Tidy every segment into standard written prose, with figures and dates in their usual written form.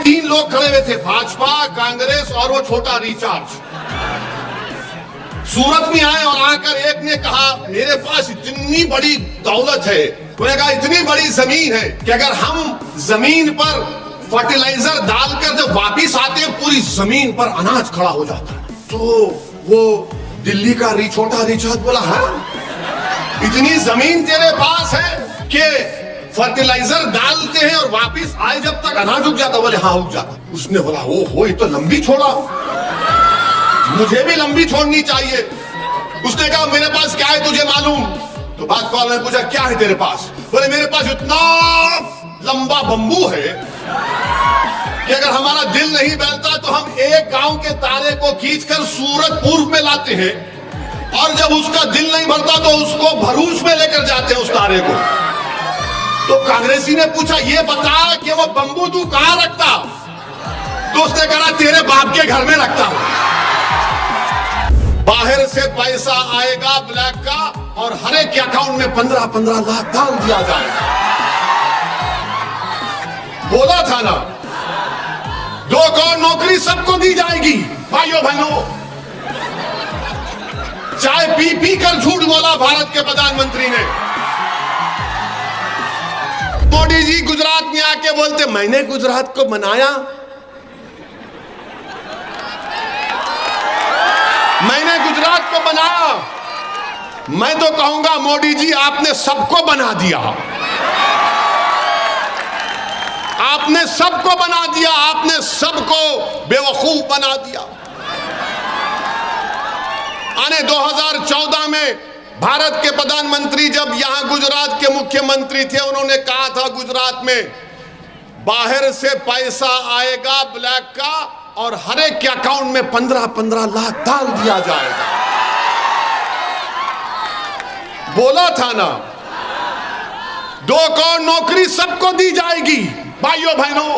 तीन लोग खड़े हुए थे, भाजपा, कांग्रेस और वो छोटा रिचार्ज। सूरत में आए और आकर एक ने कहा मेरे पास इतनी बड़ी दौलत है, उन्होंने कहा इतनी बड़ी जमीन है कि अगर हम जमीन पर फर्टिलाइजर डालकर जब वापिस आते हैं पूरी जमीन पर अनाज खड़ा हो जाता है। तो वो दिल्ली का छोटा रिचार्ज बोला, हाँ इतनी जमीन तेरे पास है कि फर्टिलाइजर डालते हैं और वापिस आए जब तक अनाज उग जाता? बोले हाँ उग जाता। उसने बोला ओ हो ये तो लंबी छोड़ा, मुझे भी लंबी छोड़नी चाहिए। उसने कहा मेरे पास क्या है तुझे मालूम? तो भाजपा ने पूछा क्या है तेरे पास? बोले मेरे पास इतना लंबा बंबू है कि अगर हमारा दिल नहीं बहलता तो हम एक गांव के तारे को खींचकर सूरत पूर्व में लाते हैं और जब उसका दिल नहीं भरता तो उसको भरूच में लेकर जाते हैं उस तारे को। तो कांग्रेसी ने पूछा ये बता कि वो बंबू तू कहां रखता? तो उसने कहा तेरे बाप के घर में रखता हूं। बाहर से पैसा आएगा ब्लैक का और हर एक अकाउंट में 15-15 लाख डाल दिया जाएगा। बोला था ना 2 करोड़ नौकरी सबको दी जाएगी। भाइयों बहनों, चाय पी पी कर झूठ बोला भारत के प्रधानमंत्री ने। मोदी जी गुजरात में आके बोलते मैंने गुजरात को बनाया, मैंने गुजरात को बनाया। मैं तो कहूंगा मोदी जी आपने सबको बना दिया, आपने सबको बना दिया, आपने सबको बेवकूफ बना दिया। आने 2014 में भारत के प्रधानमंत्री जब यहां गुजरात के मुख्यमंत्री थे, उन्होंने कहा था गुजरात में बाहर से पैसा आएगा ब्लैक का और हर एक के अकाउंट में 15-15 लाख डाल दिया जाएगा। बोला था ना 2 करोड़ नौकरी सबको दी जाएगी। भाइयों बहनों,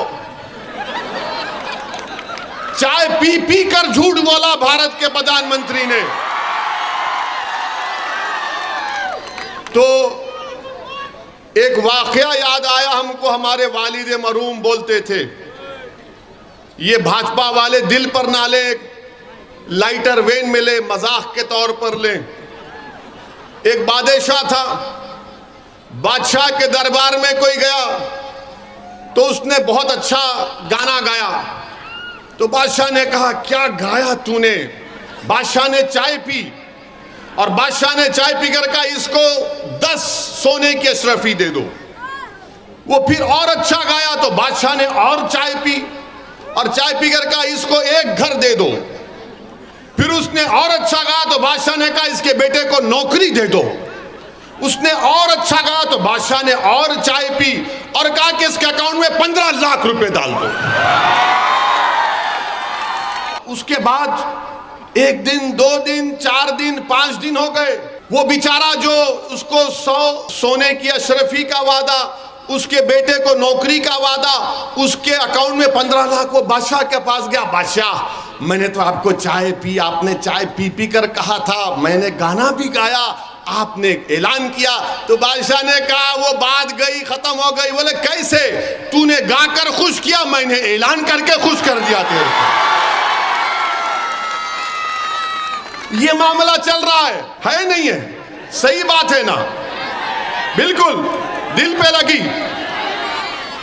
चाय पी पी कर झूठ बोला भारत के प्रधानमंत्री ने। तो एक वाकया याद आया हमको, हमारे वालिद मरूम बोलते थे ये भाजपा वाले दिल पर ना ले, लाइटर वेन में ले, मजाक के तौर पर ले। एक बादशाह था, बादशाह के दरबार में कोई गया तो उसने बहुत अच्छा गाना गाया। तो बादशाह ने कहा क्या गाया तूने? बादशाह ने चाय पी और बादशाह ने चाय पीकर कहा इसको 10 सोने की अशरफी दे दो। वो फिर और अच्छा गाया तो बादशाह ने और चाय पी और चाय पीकर कहा इसको 1 घर दे दो। फिर उसने और अच्छा गाया तो बादशाह ने कहा इसके बेटे को नौकरी दे दो। उसने और अच्छा गाया तो बादशाह ने और चाय पी और कहा कि इसके अकाउंट में 15 लाख रुपए डाल दो। उसके बाद 1 दिन, 2 दिन, 4 दिन, 5 दिन हो गए। वो बेचारा जो उसको 100 सोने की अशरफी का वादा, उसके बेटे को नौकरी का वादा, उसके अकाउंट में 15 लाख, वो बादशाह के पास गया। बादशाह मैंने तो आपको चाय पी, आपने चाय पी पी कर कहा था, मैंने गाना भी गाया, आपने ऐलान किया। तो बादशाह ने कहा वो बात गई खत्म हो गई। बोले कैसे? तूने गाकर खुश किया, मैंने ऐलान करके खुश कर दिया तेरे को। ये मामला चल रहा है नहीं है? सही बात है ना? बिल्कुल दिल पे लगी,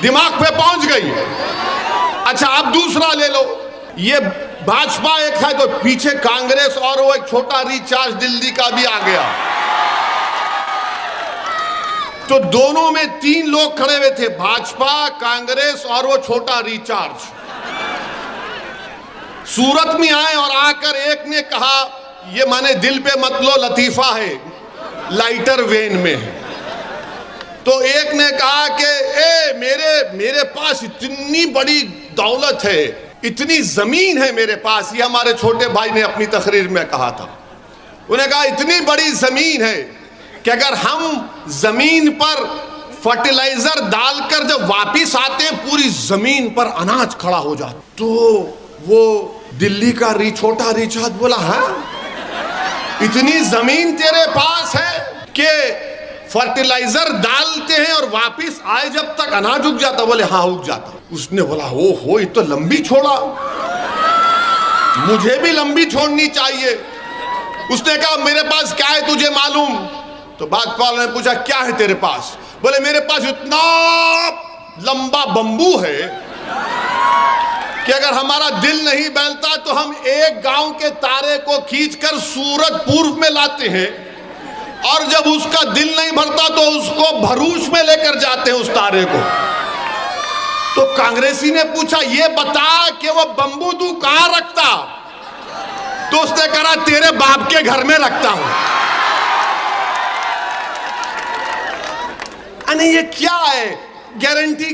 दिमाग पे पहुंच गई। अच्छा अब दूसरा ले लो, ये भाजपा एक है तो पीछे कांग्रेस और वो एक छोटा रिचार्ज दिल्ली का भी आ गया। तो दोनों में 3 लोग खड़े हुए थे, भाजपा, कांग्रेस और वो छोटा रिचार्ज। सूरत में आए और आकर एक ने कहा ये माने दिल पे मत लो, लतीफा है, लाइटर वेन में है। तो एक ने कहा कि मेरे पास इतनी बड़ी दौलत है, इतनी जमीन है मेरे पास। ये हमारे छोटे भाई ने अपनी तकरीर में कहा था। उन्हें कहा इतनी बड़ी जमीन है कि अगर हम जमीन पर फर्टिलाइजर डालकर जब वापिस आते हैं पूरी जमीन पर अनाज खड़ा हो जाता। तो वो दिल्ली का छोटा रिचार्ज बोला हाँ इतनी जमीन तेरे पास है कि फर्टिलाइजर डालते हैं और वापिस आए जब तक अनाज उग जाता, बोले हाँ उग जाता। उसने बोला ओ हो, ये तो लंबी छोड़ा, मुझे भी लंबी छोड़नी चाहिए। उसने कहा मेरे पास क्या है तुझे मालूम? तो बागपाल ने पूछा क्या है तेरे पास? बोले मेरे पास इतना लंबा बंबू है कि अगर हमारा दिल नहीं बहलता तो हम एक गांव के तारे को खींचकर सूरज पूर्व में लाते हैं, और जब उसका दिल नहीं भरता तो उसको भरूच में लेकर जाते हैं उस तारे को। तो कांग्रेसी ने पूछा ये बता कि वो बंबू तू कहां रखता? तो उसने कहा तेरे बाप के घर में रखता हूं। अरे ये क्या है? गारंटी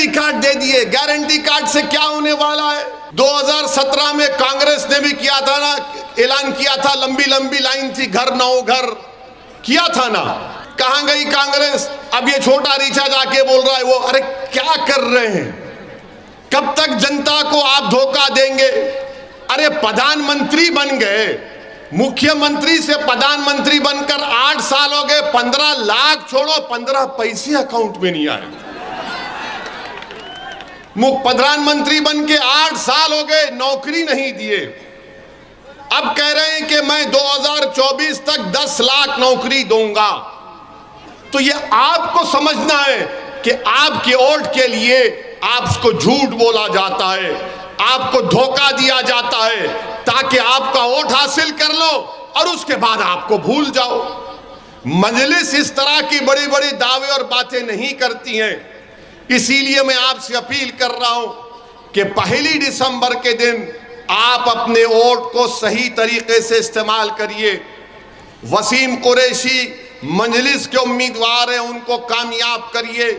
कार्ड दे दिए। गारंटी कार्ड से क्या होने वाला है? 2017 में कांग्रेस ने भी किया था ना, ऐलान किया था, लंबी लंबी लाइन थी, घर नौ घर किया था ना। कहां गई कांग्रेस? अब ये छोटा रीछा जाके बोल रहा है वो, अरे क्या कर रहे हैं? कब तक जनता को आप धोखा देंगे? अरे प्रधानमंत्री बन गए, मुख्यमंत्री से प्रधानमंत्री बनकर 8 साल हो गए, 15 लाख छोड़ो 15 पैसे अकाउंट में नहीं आए। प्रधानमंत्री बन के 8 साल हो गए, नौकरी नहीं दिए। अब कह रहे हैं कि मैं 2024 तक 10 लाख नौकरी दूंगा। तो ये आपको समझना है कि आपके वोट के लिए आपको झूठ बोला जाता है, आपको धोखा दिया जाता है ताकि आपका वोट हासिल कर लो और उसके बाद आपको भूल जाओ। मजलिस इस तरह की बड़ी बड़ी दावे और बातें नहीं करती हैं। इसीलिए मैं आपसे अपील कर रहा हूं कि 1 दिसंबर के दिन आप अपने वोट को सही तरीके से इस्तेमाल करिए। वसीम कुरैशी मजलिस के उम्मीदवार हैं, उनको कामयाब करिए।